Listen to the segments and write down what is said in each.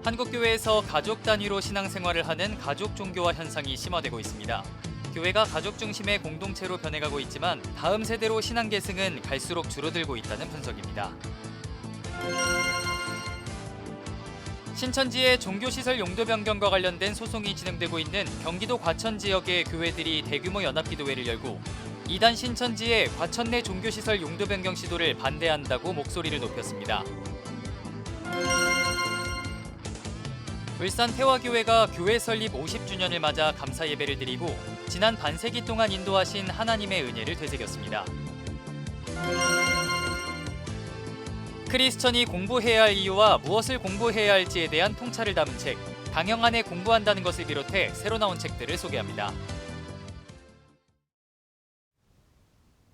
한국교회에서 가족 단위로 신앙생활을 하는 가족 종교화 현상이 심화되고 있습니다. 교회가 가족 중심의 공동체로 변해가고 있지만 다음 세대로 신앙 계승은 갈수록 줄어들고 있다는 분석입니다. 신천지의 종교시설 용도 변경과 관련된 소송이 진행되고 있는 경기도 과천 지역의 교회들이 대규모 연합기도회를 열고 이단 신천지의 과천 내 종교시설 용도 변경 시도를 반대한다고 목소리를 높였습니다. 울산 태화교회가 교회 설립 50주년을 맞아 감사 예배를 드리고 지난 반세기 동안 인도하신 하나님의 은혜를 되새겼습니다. 크리스천이 공부해야 할 이유와 무엇을 공부해야 할지에 대한 통찰을 담은 책, 당형 안에 공부한다는 것을 비롯해 새로 나온 책들을 소개합니다.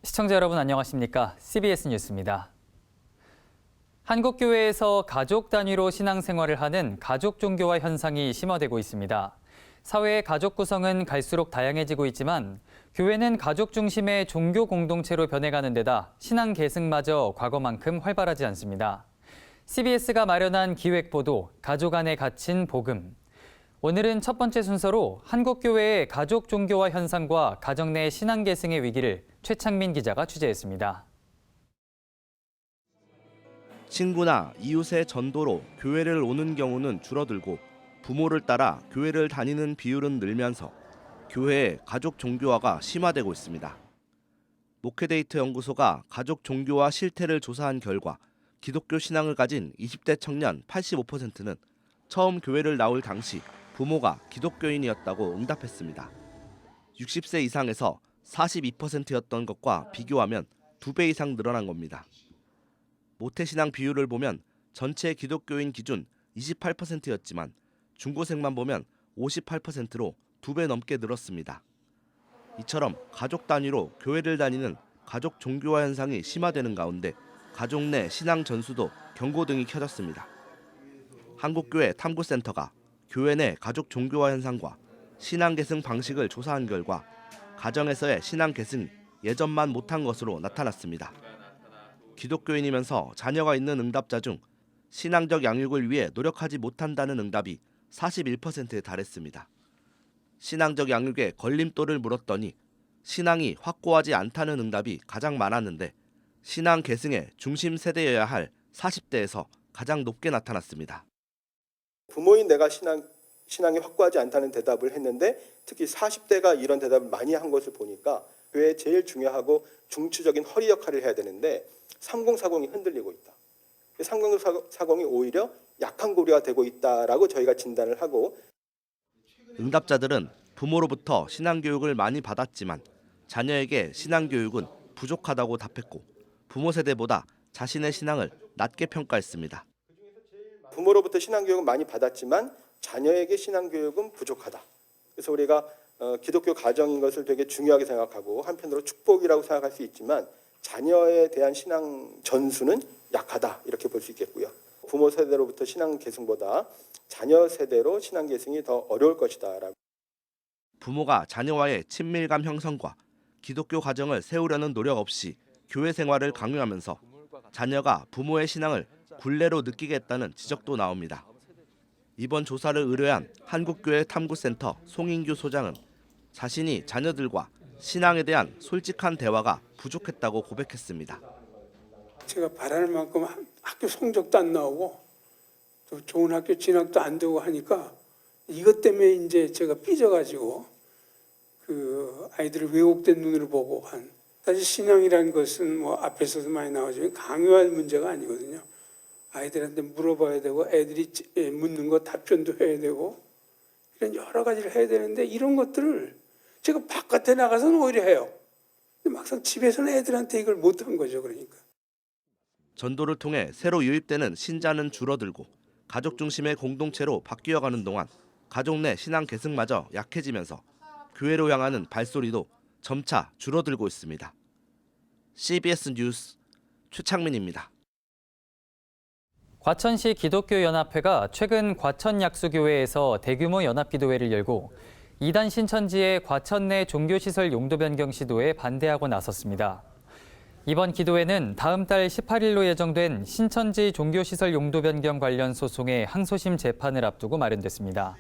시청자 여러분 안녕하십니까? CBS 뉴스입니다. 한국교회에서 가족 단위로 신앙생활을 하는 가족 종교화 현상이 심화되고 있습니다. 사회의 가족 구성은 갈수록 다양해지고 있지만 교회는 가족 중심의 종교 공동체로 변해가는 데다 신앙 계승마저 과거만큼 활발하지 않습니다. CBS가 마련한 기획보도 가족 안에 갇힌 복음. 오늘은 첫 번째 순서로 한국교회의 가족 종교화 현상과 가정 내 신앙 계승의 위기를 최창민 기자가 취재했습니다. 친구나 이웃의 전도로 교회를 오는 경우는 줄어들고 부모를 따라 교회를 다니는 비율은 늘면서 교회의 가족 종교화가 심화되고 있습니다. 목회데이트 연구소가 가족 종교화 실태를 조사한 결과 기독교 신앙을 가진 20대 청년 85%는 처음 교회를 나올 당시 부모가 기독교인이었다고 응답했습니다. 60세 이상에서 42%였던 것과 비교하면 2배 이상 늘어난 겁니다. 모태신앙 비율을 보면 전체 기독교인 기준 28%였지만 중고생만 보면 58%로 2배 넘게 늘었습니다. 이처럼 가족 단위로 교회를 다니는 가족 종교화 현상이 심화되는 가운데 가족 내 신앙 전수도 경고등이 켜졌습니다. 한국교회 탐구센터가 교회 내 가족 종교화 현상과 신앙 계승 방식을 조사한 결과 가정에서의 신앙 계승이 예전만 못한 것으로 나타났습니다. 기독교인이면서 자녀가 있는 응답자 중 신앙적 양육을 위해 노력하지 못한다는 응답이 41%에 달했습니다. 신앙적 양육에 걸림돌을 물었더니 신앙이 확고하지 않다는 응답이 가장 많았는데 신앙 계승의 중심 세대여야 할 40대에서 가장 높게 나타났습니다. 부모인 내가 신앙이 확고하지 않다는 대답을 했는데 특히 40대가 이런 대답을 많이 한 것을 보니까 교회에 제일 중요하고 중추적인 허리 역할을 해야 되는데 3040이 흔들리고 있다. 3040이 오히려 약한 고리가 되고 있다라고 저희가 진단을 하고 응답자들은 부모로부터 신앙교육을 많이 받았지만 자녀에게 신앙교육은 부족하다고 답했고 부모 세대보다 자신의 신앙을 낮게 평가했습니다. 부모로부터 신앙교육은 많이 받았지만 자녀에게 신앙교육은 부족하다. 그래서 우리가 기독교 가정인 것을 되게 중요하게 생각하고 한편으로 축복이라고 생각할 수 있지만 자녀에 대한 신앙 전수는 약하다 이렇게 볼 수 있겠고요. 부모 세대로부터 신앙 계승보다 자녀 세대로 신앙 계승이 더 어려울 것이다. 부모가 자녀와의 친밀감 형성과 기독교 가정을 세우려는 노력 없이 교회 생활을 강요하면서 자녀가 부모의 신앙을 굴레로 느끼겠다는 지적도 나옵니다. 이번 조사를 의뢰한 한국교회 탐구센터 송인규 소장은 자신이 자녀들과 신앙에 대한 솔직한 대화가 부족했다고 고백했습니다. 제가 바라는 만큼 학교 성적도 안 나오고 또 좋은 학교 진학도 안 되고 하니까 이것 때문에 이제 제가 삐져가지고 그 아이들을 왜곡된 눈으로 보고 한 사실 신앙이라는 것은 뭐 앞에서도 많이 나오지만 강요할 문제가 아니거든요. 아이들한테 물어봐야 되고 애들이 묻는 거 답변도 해야 되고 이런 여러 가지를 해야 되는데 이런 것들을 제가 바깥에 나가서는 오히려 해요. 근데 막상 집에서는 애들한테 이걸 못한 거죠. 그러니까. 전도를 통해 새로 유입되는 신자는 줄어들고 가족 중심의 공동체로 바뀌어가는 동안 가족 내 신앙 계승마저 약해지면서 교회로 향하는 발소리도 점차 줄어들고 있습니다. CBS 뉴스 최창민입니다. 과천시 기독교연합회가 최근 과천약수교회에서 대규모 연합기도회를 열고 이단 신천지의 과천 내 종교시설 용도 변경 시도에 반대하고 나섰습니다. 이번 기도회는 다음 달 18일로 예정된 신천지 종교시설 용도 변경 관련 소송의 항소심 재판을 앞두고 마련됐습니다.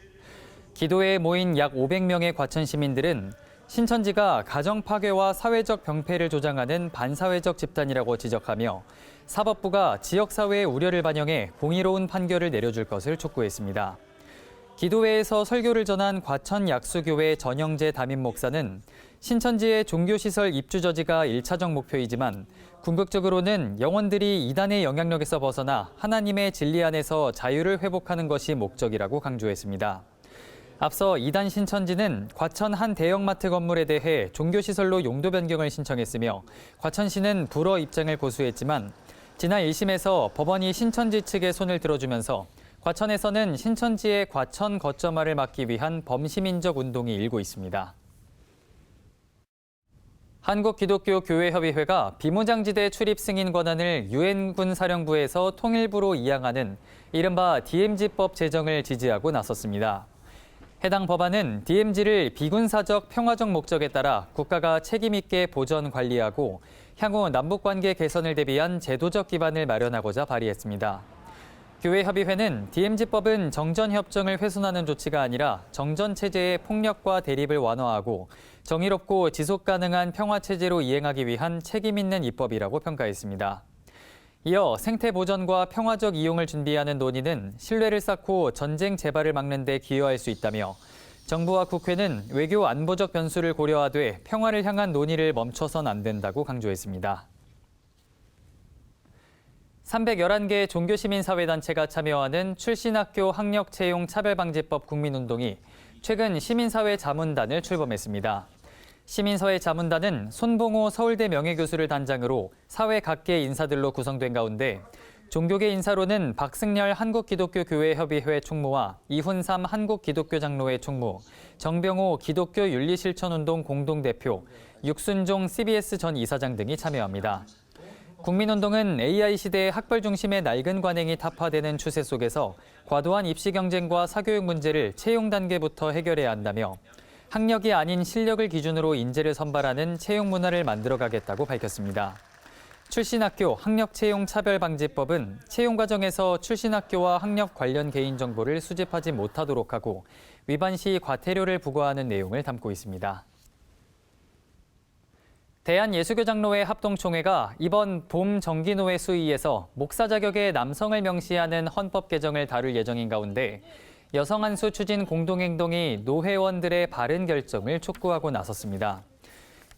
기도회에 모인 약 500명의 과천 시민들은 신천지가 가정 파괴와 사회적 병폐를 조장하는 반사회적 집단이라고 지적하며 사법부가 지역사회의 우려를 반영해 공의로운 판결을 내려줄 것을 촉구했습니다. 기도회에서 설교를 전한 과천 약수교회 전영재 담임 목사는 신천지의 종교시설 입주 저지가 1차적 목표이지만 궁극적으로는 영혼들이 이단의 영향력에서 벗어나 하나님의 진리 안에서 자유를 회복하는 것이 목적이라고 강조했습니다. 앞서 이단 신천지는 과천 한 대형마트 건물에 대해 종교시설로 용도 변경을 신청했으며 과천시는 불허 입장을 고수했지만 지난 1심에서 법원이 신천지 측의 손을 들어주면서 과천에서는 신천지의 과천 거점화를 막기 위한 범시민적 운동이 일고 있습니다. 한국기독교교회협의회가 비무장지대 출입 승인 권한을 유엔군 사령부에서 통일부로 이양하는 이른바 DMZ법 제정을 지지하고 나섰습니다. 해당 법안은 DMZ를 비군사적 평화적 목적에 따라 국가가 책임 있게 보전 관리하고 향후 남북관계 개선을 대비한 제도적 기반을 마련하고자 발의했습니다. 교회협의회는 DMZ법은 정전협정을 훼손하는 조치가 아니라 정전체제의 폭력과 대립을 완화하고 정의롭고 지속가능한 평화체제로 이행하기 위한 책임 있는 입법이라고 평가했습니다. 이어 생태보전과 평화적 이용을 준비하는 논의는 신뢰를 쌓고 전쟁 재발을 막는 데 기여할 수 있다며 정부와 국회는 외교 안보적 변수를 고려하되 평화를 향한 논의를 멈춰선 안 된다고 강조했습니다. 311개 종교시민사회단체가 참여하는 출신학교 학력채용 차별방지법 국민운동이 최근 시민사회 자문단을 출범했습니다. 시민사회 자문단은 손봉호 서울대 명예교수를 단장으로 사회 각계 인사들로 구성된 가운데 종교계 인사로는 박승열 한국기독교교회협의회 총무와 이훈삼 한국기독교장로회 총무, 정병호 기독교윤리실천운동 공동대표, 육순종 CBS 전 이사장 등이 참여합니다. 국민운동은 AI 시대의 학벌 중심의 낡은 관행이 타파되는 추세 속에서 과도한 입시 경쟁과 사교육 문제를 채용 단계부터 해결해야 한다며 학력이 아닌 실력을 기준으로 인재를 선발하는 채용 문화를 만들어가겠다고 밝혔습니다. 출신학교 학력채용 차별방지법은 채용 과정에서 출신학교와 학력 관련 개인정보를 수집하지 못하도록 하고 위반 시 과태료를 부과하는 내용을 담고 있습니다. 대한예수교장로회 합동총회가 이번 봄 정기노회 수의에서 목사 자격의 남성을 명시하는 헌법 개정을 다룰 예정인 가운데 여성 한수 추진 공동행동이 노회원들의 바른 결정을 촉구하고 나섰습니다.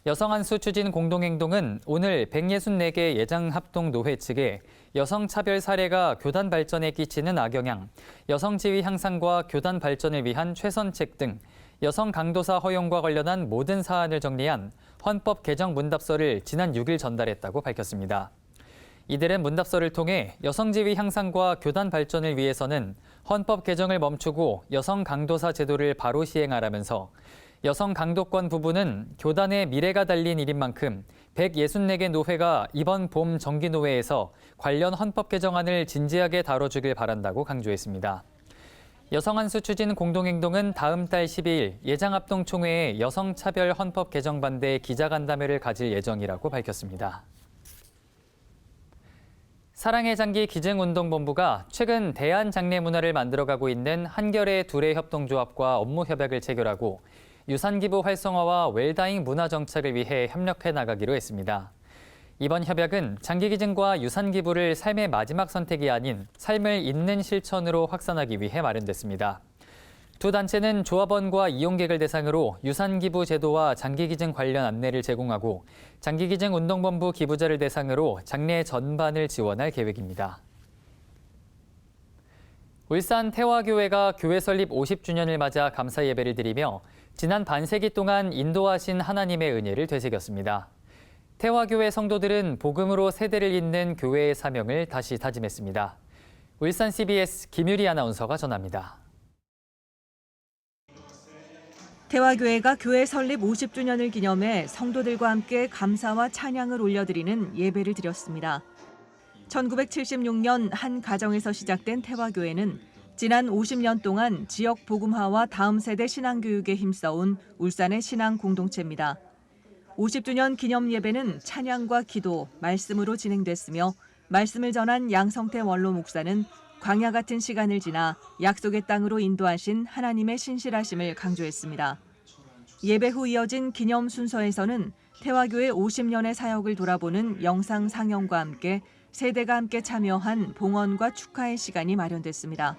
여성 한수 추진 공동행동은 오늘 164개 예장합동노회 측에 여성 차별 사례가 교단 발전에 끼치는 악영향, 여성 지위 향상과 교단 발전을 위한 최선책 등 여성 강도사 허용과 관련한 모든 사안을 정리한 헌법 개정 문답서를 지난 6일 전달했다고 밝혔습니다. 이들은 문답서를 통해 여성 지위 향상과 교단 발전을 위해서는 헌법 개정을 멈추고 여성 강도사 제도를 바로 시행하라면서 여성 강도권 부분은 교단의 미래가 달린 일인 만큼 164개 노회가 이번 봄 정기노회에서 관련 헌법 개정안을 진지하게 다뤄주길 바란다고 강조했습니다. 여성 한수 추진 공동행동은 다음 달 12일 예장합동총회에 여성차별 헌법 개정 반대 기자간담회를 가질 예정이라고 밝혔습니다. 사랑의 장기 기증운동본부가 최근 대한장례문화를 만들어가고 있는 한겨레 두레협동조합과 업무 협약을 체결하고 유산기부 활성화와 웰다잉 문화 정착을 위해 협력해 나가기로 했습니다. 이번 협약은 장기기증과 유산기부를 삶의 마지막 선택이 아닌 삶을 잇는 실천으로 확산하기 위해 마련됐습니다. 두 단체는 조합원과 이용객을 대상으로 유산기부 제도와 장기기증 관련 안내를 제공하고 장기기증운동본부 기부자를 대상으로 장례 전반을 지원할 계획입니다. 울산 태화교회가 교회 설립 50주년을 맞아 감사 예배를 드리며 지난 반세기 동안 인도하신 하나님의 은혜를 되새겼습니다. 태화교회 성도들은 복음으로 세대를 잇는 교회의 사명을 다시 다짐했습니다. 울산 CBS 김유리 아나운서가 전합니다. 태화교회가 교회 설립 50주년을 기념해 성도들과 함께 감사와 찬양을 올려드리는 예배를 드렸습니다. 1976년 한 가정에서 시작된 태화교회는 지난 50년 동안 지역 복음화와 다음 세대 신앙교육에 힘써온 울산의 신앙 공동체입니다. 50주년 기념 예배는 찬양과 기도, 말씀으로 진행됐으며 말씀을 전한 양성태 원로 목사는 광야 같은 시간을 지나 약속의 땅으로 인도하신 하나님의 신실하심을 강조했습니다. 예배 후 이어진 기념 순서에서는 태화교회 50년의 사역을 돌아보는 영상 상영과 함께 세대가 함께 참여한 봉헌과 축하의 시간이 마련됐습니다.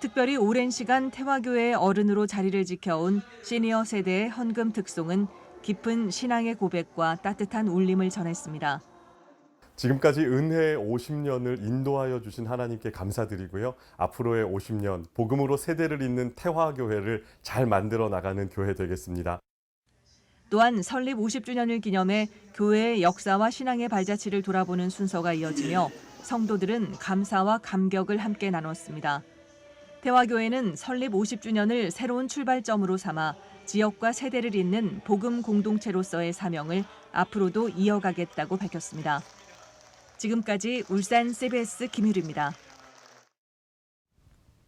특별히 오랜 시간 태화교회의 어른으로 자리를 지켜온 시니어 세대의 헌금 특송은 깊은 신앙의 고백과 따뜻한 울림을 전했습니다. 지금까지 은혜의 50년을 인도하여 주신 하나님께 감사드리고요. 앞으로의 50년, 복음으로 세대를 잇는 태화교회를 잘 만들어 나가는 교회 되겠습니다. 또한 설립 50주년을 기념해 교회의 역사와 신앙의 발자취를 돌아보는 순서가 이어지며 성도들은 감사와 감격을 함께 나눴습니다. 태화교회는 설립 50주년을 새로운 출발점으로 삼아 지역과 세대를 잇는 복음 공동체로서의 사명을 앞으로도 이어가겠다고 밝혔습니다. 지금까지 울산 CBS 김유리입니다.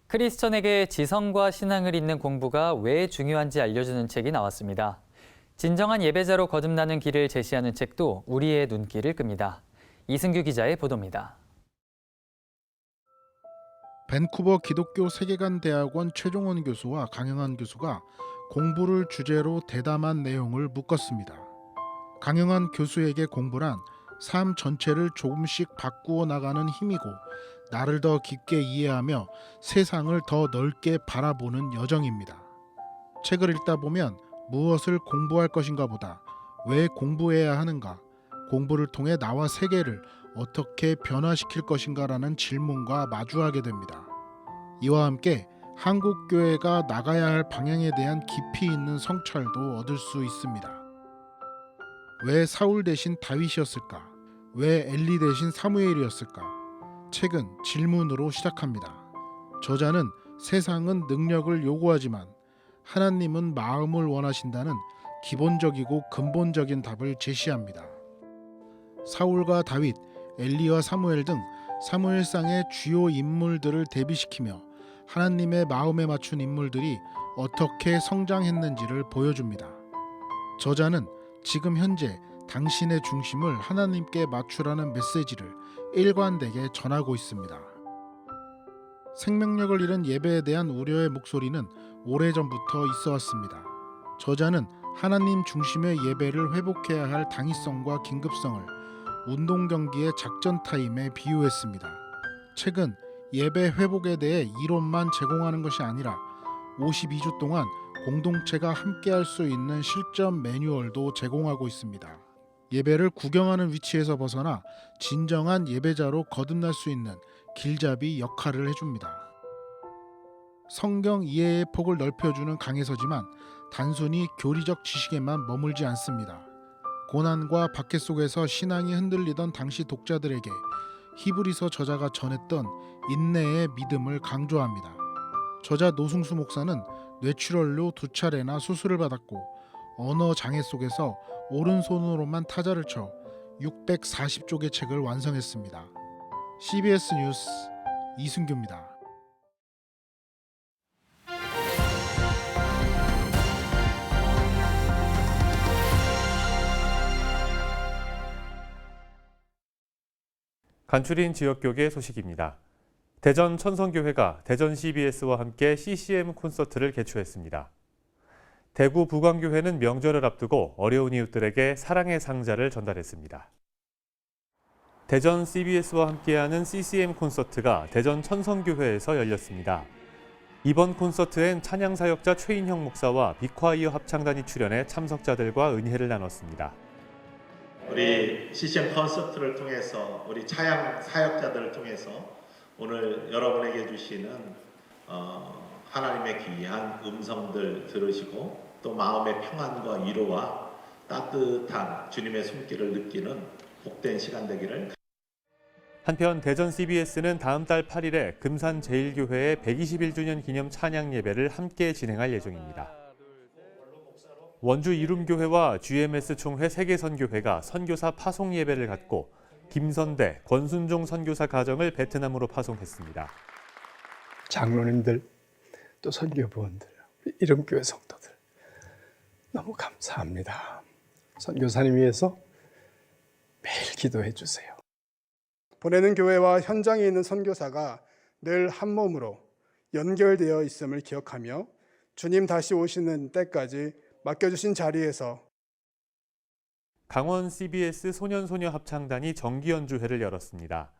크리스천에게 지성과 신앙을 잇는 공부가 왜 중요한지 알려주는 책이 나왔습니다. 진정한 예배자로 거듭나는 길을 제시하는 책도 우리의 눈길을 끕니다. 이승규 기자의 보도입니다. 밴쿠버 기독교 세계관 대학원 최종원 교수와 강영환 교수가 공부를 주제로 대담한 내용을 묶었습니다. 강영환 교수에게 공부란 삶 전체를 조금씩 바꾸어 나가는 힘이고 나를 더 깊게 이해하며 세상을 더 넓게 바라보는 여정입니다. 책을 읽다 보면 무엇을 공부할 것인가 보다 왜 공부해야 하는가, 공부를 통해 나와 세계를 어떻게 변화시킬 것인가라는 질문과 마주하게 됩니다. 이와 함께 한국교회가 나가야 할 방향에 대한 깊이 있는 성찰도 얻을 수 있습니다. 왜 사울 대신 다윗이었을까? 왜 엘리 대신 사무엘이었을까? 책은 질문으로 시작합니다. 저자는 세상은 능력을 요구하지만 하나님은 마음을 원하신다는 기본적이고 근본적인 답을 제시합니다. 사울과 다윗, 엘리와 사무엘 등 사무엘상의 주요 인물들을 대비시키며 하나님의 마음에 맞춘 인물들이 어떻게 성장했는지를 보여줍니다. 저자는 지금 현재 당신의 중심을 하나님께 맞추라는 메시지를 일관되게 전하고 있습니다. 생명력을 잃은 예배에 대한 우려의 목소리는 오래전부터 있어 왔습니다. 저자는 하나님 중심의 예배를 회복해야 할 당위성과 긴급성을 운동 경기의 작전 타임에 비유했습니다. 책은 예배 회복에 대해 이론만 제공하는 것이 아니라 52주 동안 공동체가 함께할 수 있는 실전 매뉴얼도 제공하고 있습니다. 예배를 구경하는 위치에서 벗어나 진정한 예배자로 거듭날 수 있는 길잡이 역할을 해줍니다. 성경 이해의 폭을 넓혀주는 강해서지만 단순히 교리적 지식에만 머물지 않습니다. 고난과 박해 속에서 신앙이 흔들리던 당시 독자들에게 히브리서 저자가 전했던 인내의 믿음을 강조합니다. 저자 노승수 목사는 뇌출혈로 2차례나 수술을 받았고 언어 장애 속에서 오른손으로만 타자를 쳐 640쪽의 책을 완성했습니다. CBS 뉴스 이승규입니다. 간추린 지역교계 소식입니다. 대전 천성교회가 대전 CBS와 함께 CCM 콘서트를 개최했습니다. 대구 부광교회는 명절을 앞두고 어려운 이웃들에게 사랑의 상자를 전달했습니다. 대전 CBS와 함께하는 CCM 콘서트가 대전 천성교회에서 열렸습니다. 이번 콘서트엔 찬양사역자 최인형 목사와 빅화이어 합창단이 출연해 참석자들과 은혜를 나눴습니다. 우리 CCM 콘서트를 통해서 우리 찬양 사역자들을 통해서 오늘 여러분에게 주시는 하나님의 귀한 음성들 들으시고 또 마음의 평안과 위로와 따뜻한 주님의 손길을 느끼는 복된 시간 되기를. 한편 대전 CBS는 다음 달 8일에 금산제일교회의 121주년 기념 찬양 예배를 함께 진행할 예정입니다. 원주 이룸교회와 GMS 총회 세계선교회가 선교사 파송 예배를 갖고 김선대, 권순종 선교사 가정을 베트남으로 파송했습니다. 장로님들, 또 선교부원들, 이름교회 성도들 너무 감사합니다. 선교사님 위해서 매일 기도해 주세요. 보내는 교회와 현장에 있는 선교사가 늘 한 몸으로 연결되어 있음을 기억하며 주님 다시 오시는 때까지 맡겨주신 자리에서 강원 CBS 소년소녀 합창단이 정기 연주회를 열었습니다.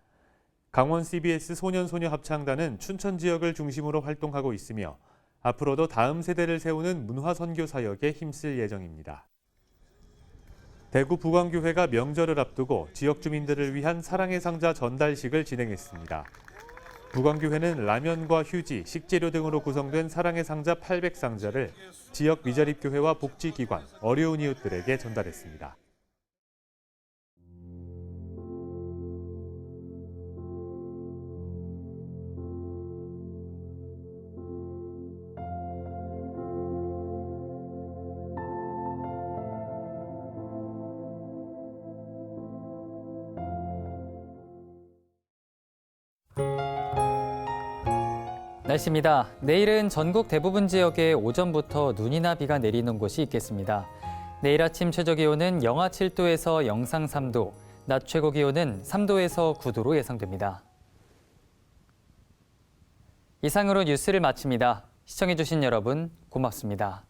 강원 CBS 소년소녀 합창단은 춘천 지역을 중심으로 활동하고 있으며 앞으로도 다음 세대를 세우는 문화선교 사역에 힘쓸 예정입니다. 대구 부광교회가 명절을 앞두고 지역 주민들을 위한 사랑의 상자 전달식을 진행했습니다. 부광교회는 라면과 휴지, 식재료 등으로 구성된 사랑의 상자 800상자를 지역 미자립교회와 복지기관, 어려운 이웃들에게 전달했습니다. 날씨입니다. 내일은 전국 대부분 지역에 오전부터 눈이나 비가 내리는 곳이 있겠습니다. 내일 아침 최저기온은 영하 7도에서 영상 3도, 낮 최고기온은 3도에서 9도로 예상됩니다. 이상으로 뉴스를 마칩니다. 시청해주신 여러분 고맙습니다.